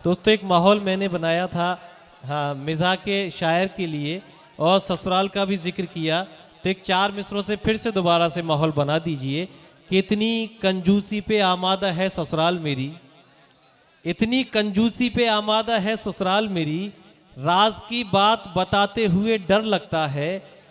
दोस्तों एक माहौल मैंने बनाया था, हाँ, मिज़ाह के शायर के लिए, और ससुराल का भी जिक्र किया, तो एक 4 मिसरों से फिर से दोबारा से माहौल बना दीजिए कि इतनी कंजूसी पे आमादा है ससुराल मेरी, इतनी कंजूसी पे आमादा है ससुराल मेरी, राज की बात बताते हुए डर लगता है,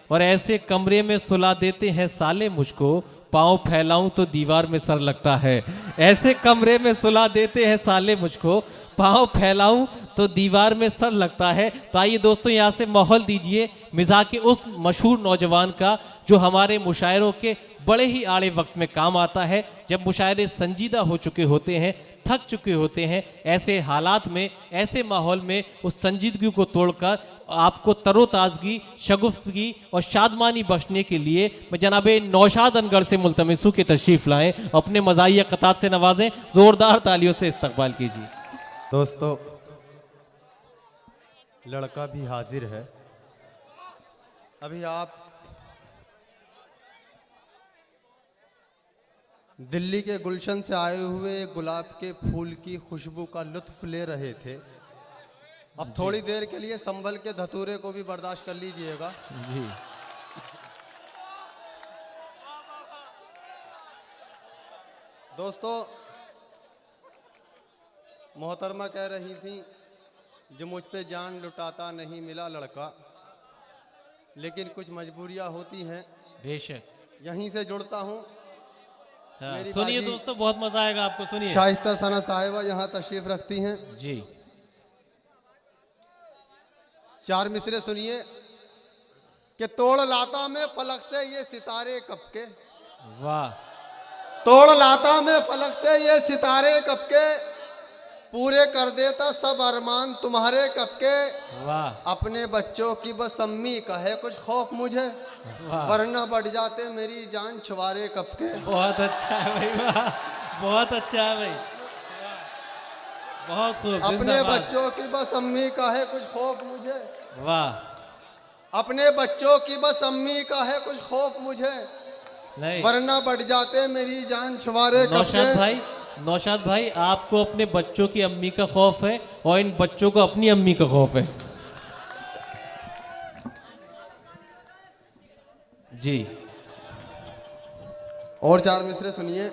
और ऐसे कमरे में सुला देते हैं साले मुझको, पाँव फैलाऊं तो दीवार में सर लगता है। ऐसे कमरे में सुला देते हैं साले मुझको, पाँव फैलाऊं तो दीवार में सर लगता है। तो आइए दोस्तों यहाँ से माहौल दीजिए मिज़ाह के उस मशहूर नौजवान का जो हमारे मुशायरों के बड़े ही आड़े वक्त में काम आता है, जब मुशायरे संजीदा हो चुके होते हैं, थक चुके होते हैं। ऐसे हालात में, ऐसे माहौल में उस संजीदगी को तोड़कर आपको तरोताजगी, शगुफ्तगी और शादमानी बख्शने के लिए मैं जनाब नौशाद अनगढ़ से मुल्तमिस हूं कि तशरीफ़ लाएं, अपने मज़ाहिया क़तात से नवाजें, ज़ोरदार तालियों से इस्तकबाल कीजिए। दोस्तों लड़का भी हाजिर है। अभी आप दिल्ली के गुलशन से आए हुए गुलाब के फूल की खुशबू का लुत्फ ले रहे थे। अब थोड़ी देर के लिए संभल के धतूरे को भी बर्दाश्त कर लीजिएगा। जी दोस्तों मोहतरमा कह रही थी जो मुझ पे जान लुटाता नहीं मिला लड़का, लेकिन कुछ मजबूरियां होती हैं, बेशक। यहीं से जुड़ता हूं। हाँ, मेरी सुनिए बाजी दोस्तों, बहुत मजा आएगा आपको, सुनिए। शाइस्ता सना साहिबा यहाँ तशरीफ रखती हैं। जी 4 मिसरे सुनिए कि तोड़ लाता मैं फलक से ये सितारे कब के, वाह, तोड़ लाता मैं फलक से ये सितारे कब के, पूरे कर देता सब अरमान तुम्हारे कब के, वाह, अपने बच्चों की बस अम्मी का है कुछ खौफ मुझे, वाह, वरना बढ़ जाते मेरी जान छुवारे कब के। बहुत अच्छा है भाई, वाह, बहुत अच्छा है भाई, बहुत खूब, अपने जिंदाबाद। बच्चों की बस अम्मी का है कुछ खौफ मुझे, वाह, अपने बच्चों की बस अम्मी का है कुछ खौफ मुझे, नहीं वरना बढ़ जाते मेरी जान छुवारे कब नौशाद के। भाई, नौशाद भाई, आपको अपने बच्चों की अम्मी का खौफ है और इन बच्चों को अपनी अम्मी का खौफ है। जी और 4 मिसरे सुनिए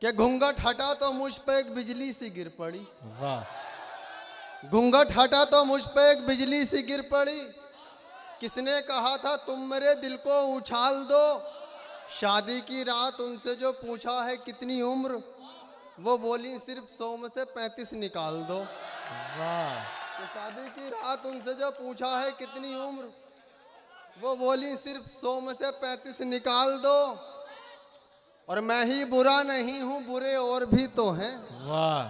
कि घूंघट हटा तो मुझ पे एक बिजली सी गिर पड़ी, वाह, घूंघट हटा तो मुझ पे एक बिजली सी गिर पड़ी, किसने कहा था तुम मेरे दिल को उछाल दो, शादी की रात उनसे जो पूछा है कितनी उम्र, वो बोली सिर्फ 100 में से 35 निकाल दो। वाह, तो शादी की रात उनसे जो पूछा है कितनी उम्र, वो बोली सिर्फ 100 में से 35 निकाल दो, और मैं ही बुरा नहीं हूँ बुरे और भी तो हैं, वाह,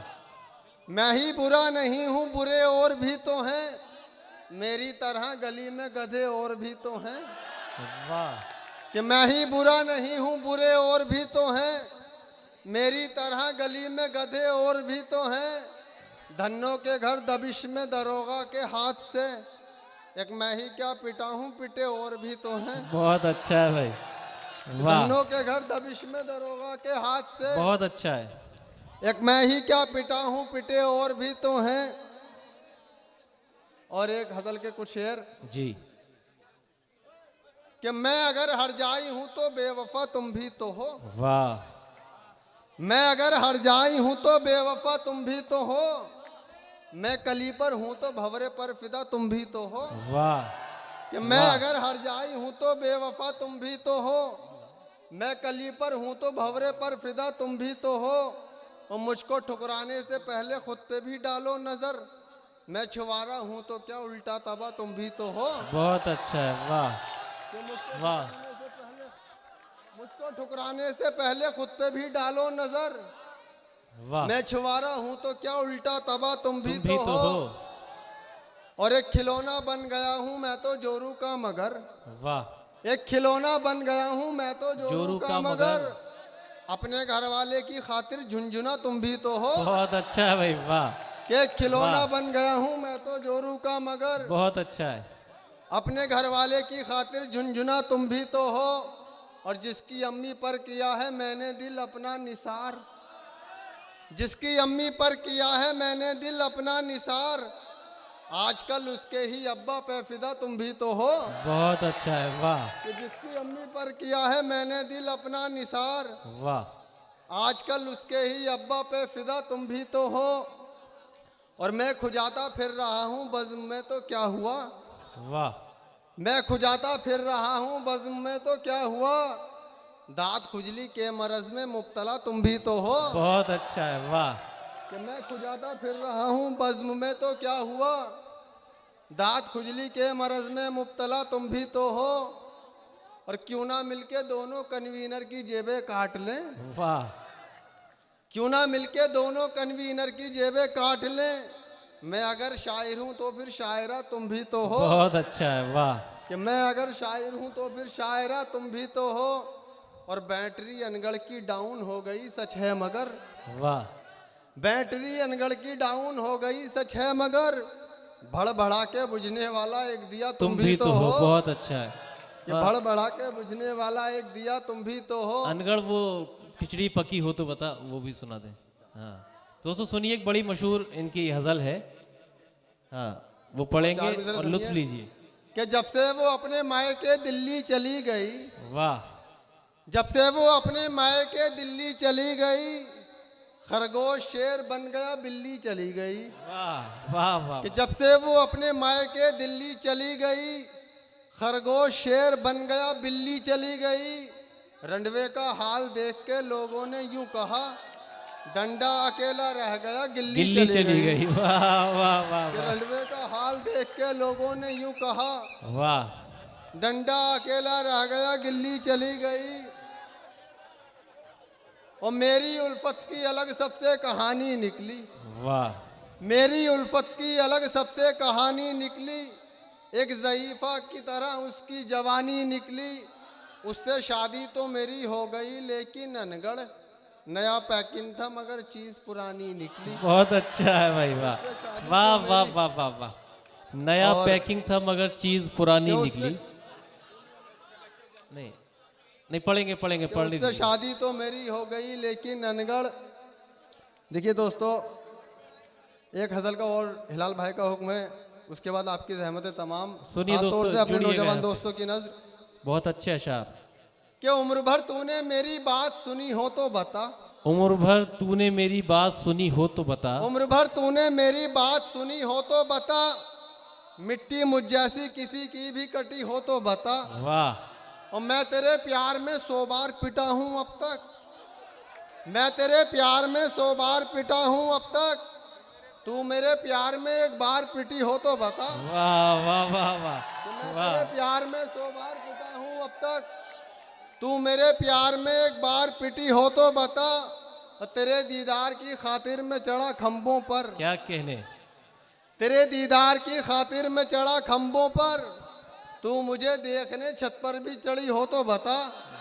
मैं ही बुरा नहीं हूँ बुरे और भी तो हैं, मेरी तरह गली में गधे और भी तो हैं, वाह, कि मैं ही बुरा नहीं हूँ बुरे और भी तो हैं, मेरी तरह गली में गधे और भी तो हैं, धन्नों के घर दबिश में दरोगा के हाथ से, एक मैं ही क्या पिटा हूँ पिटे और भी तो हैं। बहुत अच्छा है भाई, वाह, धन्नों के घर दबिश में दरोगा के हाथ से, बहुत अच्छा है। एक मैं ही क्या पिटा हूँ पिटे और भी तो हैं। और एक हजल के कुछ शेर जी कि मैं अगर हर जाई हूं तो बेवफा तुम भी तो हो, वाह, मैं अगर हर जाई हूं तो बेवफा तुम भी तो हो, मैं कली पर हूं तो भंवरे पर फिदा तुम भी तो हो, वाह, कि मैं वाह। अगर हर जाई हूं तो बेवफा तुम भी तो हो, मैं कली पर हूं तो भंवरे पर फिदा तुम भी तो हो, और मुझको ठुकराने से पहले खुद पे भी डालो नजर, मैं छुवारा हूं तो क्या उल्टा तबा तुम भी तो हो। बहुत अच्छा है, वाह, वाह, मुझको ठुकराने से पहले खुद पे भी डालो नजर, वाह, मैं छुवारा हूं तो क्या उल्टा तबा तुम भी तुम भी तो हो, और एक खिलौना बन गया हूं मैं तो जोरू का मगर, वाह, एक खिलौना बन गया हूं मैं तो जोरू जोरू का का मगर, मगर, अपने घर वाले की खातिर झुंझुना तुम भी तो हो, बहुत अच्छा है भाई, वाह, कि एक खिलौना वाह। बन गया हूं मैं तो जोरू का मगर, बहुत अच्छा है, अपने घर वाले की खातिर झुंझुना तुम भी तो हो, और जिसकी अम्मी पर किया है मैंने दिल अपना निसार, जिसकी अम्मी पर किया है मैंने दिल अपना निसार, आजकल उसके ही अब्बा पे फिदा तुम भी तो हो। बहुत अच्छा है, वाह कि जिसकी अम्मी पर किया है मैंने दिल अपना निसार, वाह आजकल उसके ही अब्बा पे फिदा तुम भी तो हो। और मैं खुजाता फिर रहा हूँ बज़्म में तो क्या हुआ, वाह, मैं खुजाता फिर रहा हूँ बज़्म में तो क्या हुआ, दांत खुजली के मरज में मुब्तला तुम भी तो हो। बहुत अच्छा है, वाह कि मैं खुजाता फिर रहा हूँ बज़्म में तो क्या हुआ, दांत खुजली के मरज में मुब्तला तुम भी तो हो। और क्यों ना मिलके दोनों कन्वीनर की जेबें काट लें, वाह, क्यों ना मिलके दोनों कन्वीनर की जेबें काट लें, मैं अगर शायर हूँ तो फिर शायरा तुम भी तो हो। बहुत अच्छा है, वाह कि मैं अगर शायर हूँ तो फिर शायरा तुम भी तो हो। और बैटरी अनगढ़ की डाउन हो गई सच है मगर, वाह, बैटरी अनगढ़ की डाउन हो गई सच है मगर, भड़ भड़ा के बुझने वाला एक दिया तुम भी तो हो, हो। बहुत अच्छा है। ये भड़ भड़ा के बुझने वाला एक दिया तुम भी तो हो। अनगढ़ वो खिचड़ी पकी हो तो बता, वो भी सुना दे। हाँ दोस्तों सुनिए, एक बड़ी मशहूर इनकी गजल है, हाँ वो पढ़ेंगे चार मिसरे और लुत्फ सुनिए। लीजिए। कि जब से वो अपने मायके दिल्ली चली गई, वाह, जब से वो अपने मायके दिल्ली चली गई, खरगोश शेर बन गया बिल्ली चली गई। वाह, वाह, वाह, कि जब से वो अपने मायके दिल्ली चली गई, खरगोश शेर बन गया बिल्ली चली गई। रंडवे का हाल देख के लोगों ने यूं कहा, डंडा अकेला रह गया गिल्ली गिल्ली चली गई। वाह वाह वाह कि वाह रंडवे का हाल देख के लोगों ने यूं कहा, वाह, डंडा अकेला रह गया गिल्ली चली गई। और मेरी उल्फत की अलग सबसे कहानी निकली, वाह, मेरी उल्फत की अलग सबसे कहानी निकली। एक ज़ईफ़ा की तरह उसकी जवानी निकली, उससे शादी तो मेरी हो गई लेकिन अनगढ़, नया पैकिंग था मगर चीज़ पुरानी निकली। बहुत अच्छा है भाई, वाह वाह वाह वाह वाह वाह, नया और पैकिंग था मगर चीज पुरानी कि निकली। नहीं नहीं, पढ़ेंगे पढ़ेंगे, पढ़ उससे लीजिए। शादी तो मेरी हो गई लेकिन अनगढ़। देखिए दोस्तों, एक हज़ल का और हिलाल भाई का हुक्म है, उसके बाद आपकी ज़हमत तमाम। सुनिए खास तौर दोस्तों, से अपने जुड़िएगा नौजवान यहाँ से। दोस्तों की नज़र बहुत अच्छे अशार। कि उम्र भर तूने मेरी बात सुनी हो तो बता, उम्र भर तूने मेरी बात सुनी हो तो बता, उम्र भर तूने मेरी बात सुनी हो तो बता, मिट्टी मुझ जैसी किसी की भी कटी हो तो बता। वाह, और मैं तेरे प्यार में 100 बार पिटा हूँ अब तक, मैं तेरे प्यार में 100 बार पिटा हूँ अब तक, तू मेरे प्यार में एक बार पिटी हो तो बता। वाह वाह वाह वाह मैं वाह, तेरे प्यार में 100 बार पिटा हूँ अब तक, तू मेरे प्यार में एक बार पिटी हो तो बता। और तेरे दीदार की खातिर में चढ़ा खंभों पर, क्या कहने, तेरे दीदार की खातिर में चढ़ा खंभों पर, तू मुझे देखने छत पर भी चढ़ी हो तो बता।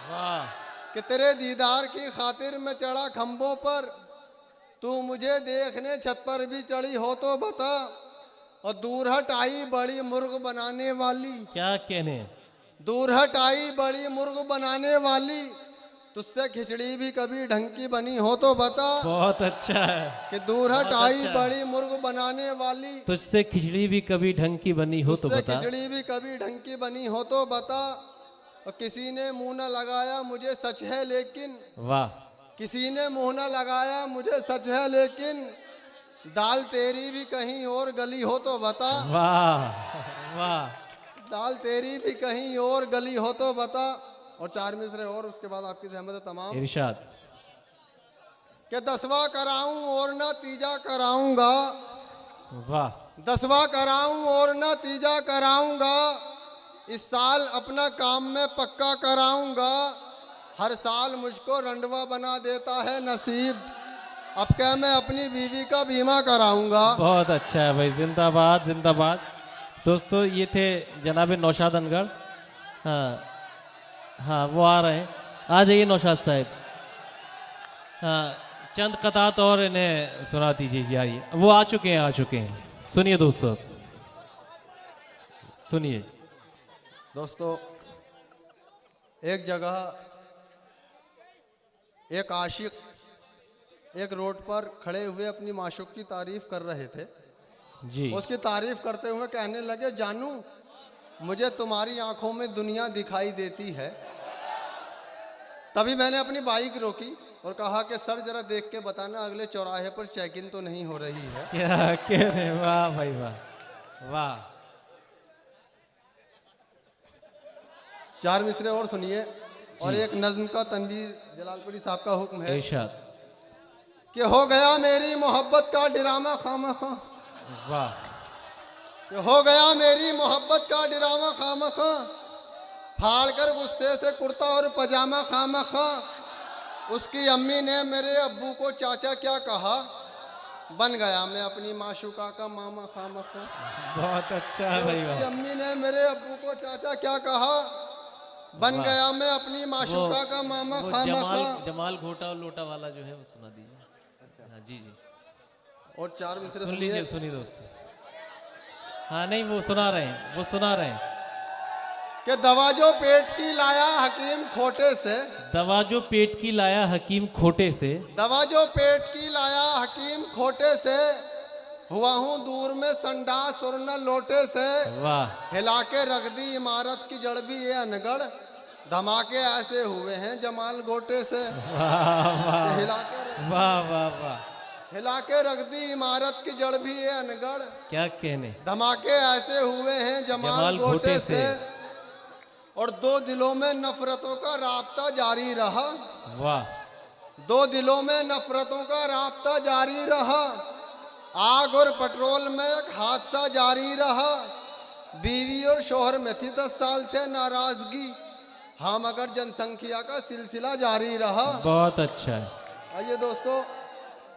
वाह, कि तेरे दीदार की खातिर में चढ़ा खंभों पर, तू मुझे देखने छत पर भी चढ़ी हो तो बता। और दूर हट आई बड़ी मुर्ग बनाने वाली, क्या कहने, दूर हट आई बड़ी मुर्ग बनाने वाली, तुझसे खिचड़ी भी कभी ढंग की बनी हो तो बता। बहुत अच्छा है। कि दूर हट बहुत आई अच्छा। बड़ी मुर्ग बनाने वाली, तुझसे खिचड़ी भी कभी ढंग की बनी हो तो तुझसे बता। खिचड़ी भी कभी ढंग की बनी हो तो बता। और किसी ने मुंह न लगाया मुझे सच है लेकिन, वाह, किसी ने मुंह न लगाया मुझे सच है लेकिन, दाल तेरी भी कहीं और गली हो तो बता। वाह वाह, दाल तेरी भी कहीं और गली हो तो बता। और 4 मिसरे और, उसके बाद आपकी ज़हमत तमाम। इरशाद। कि 10वां कराऊं और ना तीजा कराऊंगा, वाह, 10वां कराऊं और ना तीजा कराऊंगा, इस साल अपना काम में पक्का कराऊंगा, हर साल मुझको रंडवा बना देता है नसीब, अब क्या मैं अपनी बीवी का बीमा कराऊंगा। बहुत अच्छा है भाई, जिंदाबाद जिंदाबाद। दोस्तों ये थे जनाब नौशाद अनगढ़। हाँ हाँ, वो आ रहे हैं, आ जाइए नौशाद साहब। हाँ, चंद कतात और इन्हें सुना दीजिए जी, आइए। वो आ चुके हैं, आ चुके हैं। सुनिए दोस्तों, सुनिए। दोस्तों, एक जगह एक आशिक एक रोड पर खड़े हुए अपनी माशूक की तारीफ कर रहे थे। जी। उसकी तारीफ करते हुए कहने लगे, जानू मुझे तुम्हारी आंखों में दुनिया दिखाई देती है। तभी मैंने अपनी बाइक रोकी और कहा कि सर जरा देख के बताना अगले चौराहे पर चेक इन तो नहीं हो रही है। क्या कह रहे हैं, वाह भाई वाह वाह। 4 मिसरे और सुनिए। और एक नज्म का तनवीर जलालपुरी साहब का हुक्म है इरशाद। कि हो गया मेरी मोहब्बत का ड्रामा खामखा, वाह। कि हो गया मेरी मोहब्बत का ड्रामा खामखा, फाड़ कर गुस्से से कुर्ता और पजामा खामखा। उसकी अम्मी ने मेरे अब्बू को चाचा क्या कहा, बन गया मैं अपनी माशूका का मामा खामखा। बहुत अच्छा है भाई उसकी वाह। अम्मी ने मेरे अब्बू को चाचा क्या कहा, बन गया मैं अपनी माशूका का मामा वो खामखा। जमाल घोटा और लोटा वाला जो है वो सुना दीजिए। हाँ जी जी, और 4 मिसरे सुन सुनिए। लीजिए, सुनिए दोस्तों। हाँ नहीं, वो सुना रहे हैं, वो सुना रहे हैं। कि दवा जो पेट की लाया हकीम खोटे से, दवा जो पेट की लाया हकीम खोटे से, दवा जो पेट की लाया हकीम खोटे से, हुआ हूँ दूर में संडास और न लोटे से। वाह हिला के रख दी इमारत की जड़ भी ये अनगढ़, धमाके ऐसे हुए हैं जमाल गोटे से। वाह हिला के वाह वाह वाह, हिला के रख दी इमारत की जड़ भी ये अनगढ़, क्या कहने। धमाके ऐसे हुए हैं जमाल गोटे से। और 2 दिलों में नफरतों का राब्ता जारी रहा, वाह 2 दिलों में नफरतों का राब्ता जारी रहा। आग और पेट्रोल में एक हादसा जारी रहा, बीवी और शोहर में थी 10 साल से नाराजगी, हाँ मगर जनसंख्या का सिलसिला जारी रहा। बहुत अच्छा है। आइए दोस्तों,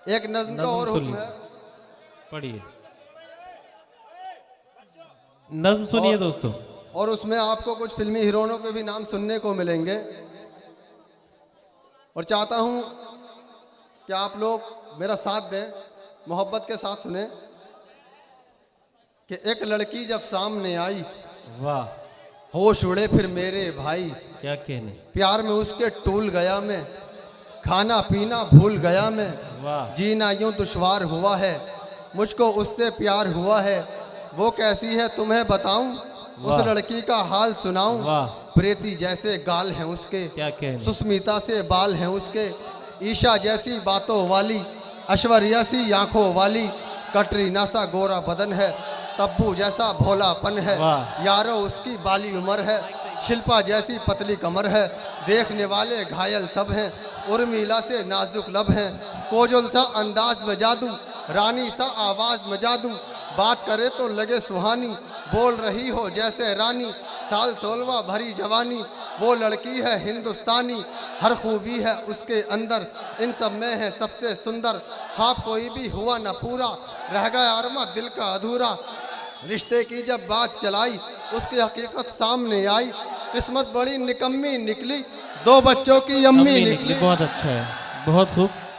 एक नज्म का नज्म और सुन हुक्म लीजिए। है। पढ़िए, नज्म सुनिए दोस्तों। और उसमें आपको कुछ फिल्मी हीरोइनों के भी नाम सुनने को मिलेंगे। और चाहता हूं कि आप लोग मेरा साथ दें, मोहब्बत के साथ सुने। कि एक लड़की जब सामने आई, वाह होश उड़े फिर मेरे भाई, क्या कहने। प्यार में उसके टूल गया मैं, खाना पीना भूल गया मैं, वाह जीना यूं दुश्वार हुआ है, मुझको उससे प्यार हुआ है। वो कैसी है तुम्हें बताऊं, उस वाह। लड़की का हाल सुनाऊं। वाह प्रीति जैसे गाल हैं उसके, क्या कहने। सुस्मिता से बाल हैं उसके, ईशा जैसी बातों वाली, ऐश्वर्या सी आंखों वाली, कटरीना सा गोरा बदन है, तब्बू जैसा भोलापन है, वाह। यारो उसकी बाली उम्र है, शिल्पा जैसी पतली कमर है, देखने वाले घायल सब हैं, उर्मिला से नाजुक लब हैं, कोजल सा अंदाज में जादू, रानी सा आवाज में जादू, बात करे तो लगे सुहानी, बोल रही हो जैसे रानी, साल 16वां भरी जवानी, वो लड़की है हिंदुस्तानी, हर खूबी है उसके अंदर, इन सब में है सबसे सुंदर, ख्वाब कोई भी हुआ न पूरा, रह गया अरमा दिल का अधूरा, रिश्ते की जब बात चलाई उसकी हकीकत सामने आई, किस्मत बड़ी निकम्मी निकली, 2 बच्चों की अम्मी अम्मी निकली। बहुत अच्छा है, बहुत खूब।